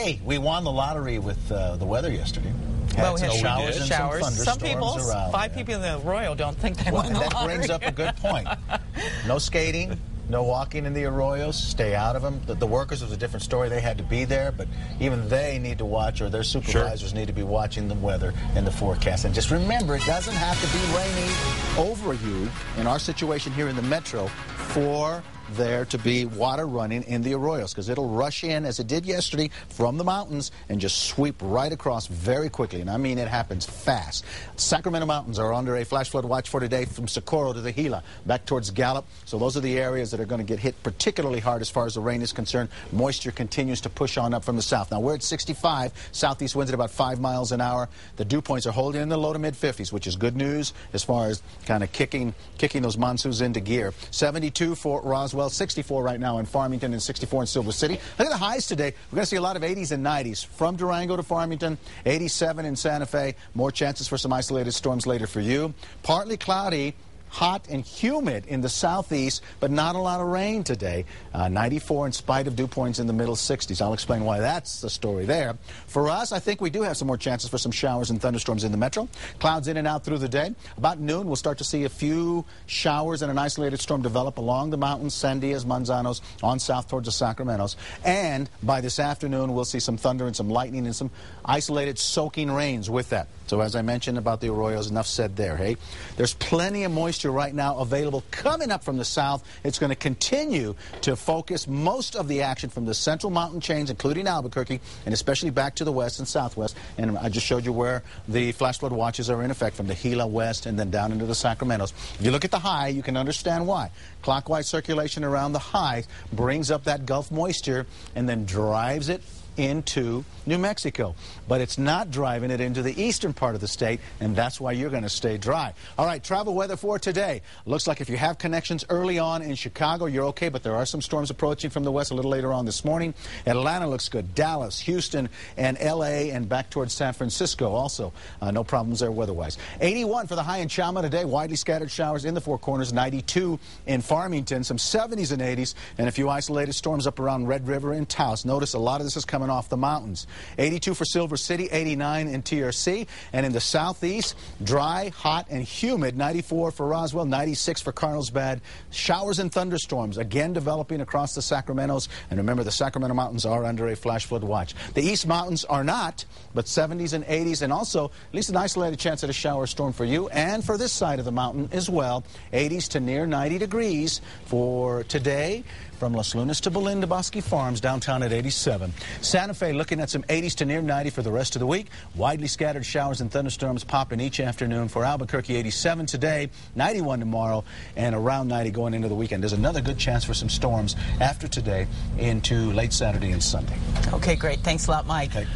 Hey, we won the lottery with the weather yesterday. Well, we had showers and showers. some Some people, thunderstorms around 5 there. people in the Arroyo don't think they won the That lottery. brings up a good point. No skating, no walking in the arroyos. Stay out of them. The workers was a different story. They had to be there, but even they need to watch, or their supervisors need to be watching the weather and the forecast. And just remember, it doesn't have to be rainy over you in our situation here in the metro for there to be water running in the arroyos, because it'll rush in as it did yesterday from the mountains and just sweep right across very quickly. And I mean, it happens fast. Sacramento Mountains are under a flash flood watch for today from Socorro to the Gila back towards Gallup. So those are the areas that are going to get hit particularly hard as far as the rain is concerned. Moisture continues to push on up from the south. Now we're at 65, southeast winds at about 5 miles an hour. The dew points are holding in the low to mid 50s, which is good news as far as kind of kicking those monsoons into gear. 72 for Roswell, 64 right now in Farmington, and 64 in Silver City. Look at the highs today. We're going to see a lot of 80s and 90s from Durango to Farmington, 87 in Santa Fe. More chances for some isolated storms later for you. Partly cloudy, hot and humid in the southeast, but not a lot of rain today. 94 in spite of dew points in the middle 60s. I'll explain why that's the story there. For us, I think we do have some more chances for some showers and thunderstorms in the metro. Clouds in and out through the day. About noon, we'll start to see a few showers and an isolated storm develop along the mountains, Sandias, Manzanos, on south towards the Sacramentos. And by this afternoon, we'll see some thunder and some lightning and some isolated soaking rains with that. So as I mentioned about the arroyos, enough said there, hey? There's plenty of moisture right now available coming up from the south. It's going to continue to focus most of the action from the central mountain chains, including Albuquerque, and especially back to the west and southwest. And I just showed you where the flash flood watches are in effect, from the Gila west and then down into the Sacramentos. If you look at the high, you can understand why. Clockwise circulation around the high brings up that Gulf moisture and then drives it into New Mexico. But it's not driving it into the eastern part of the state, and that's why you're going to stay dry. All right, travel weather for today. Looks like if you have connections early on in Chicago, you're okay, but there are some storms approaching from the west a little later on this morning. Atlanta looks good. Dallas, Houston, and L.A., and back towards San Francisco also. No problems there weather-wise. 81 for the high in Chama today. Widely scattered showers in the Four Corners. 92 in Farmington. Some 70s and 80s, and a few isolated storms up around Red River and Taos. Notice a lot of this is coming off the mountains. 82 for Silver City, 89 in TRC, and in the southeast, dry, hot, and humid. 94 for Roswell, 96 for Carlsbad. Showers and thunderstorms again developing across the Sacramentos, and remember, the Sacramento Mountains are under a flash flood watch. The East Mountains are not, but 70s and 80s, and also at least an isolated chance at a shower or storm for you and for this side of the mountain as well. 80s to near 90 degrees for today. From Las Lunas to Belinda Bosque Farms, downtown at 87. Santa Fe looking at some 80s to near 90 for the rest of the week. Widely scattered showers and thunderstorms popping each afternoon. For Albuquerque, 87 today, 91 tomorrow, and around 90 going into the weekend. There's another good chance for some storms after today into late Saturday and Sunday. Okay, great. Thanks a lot, Mike. Okay.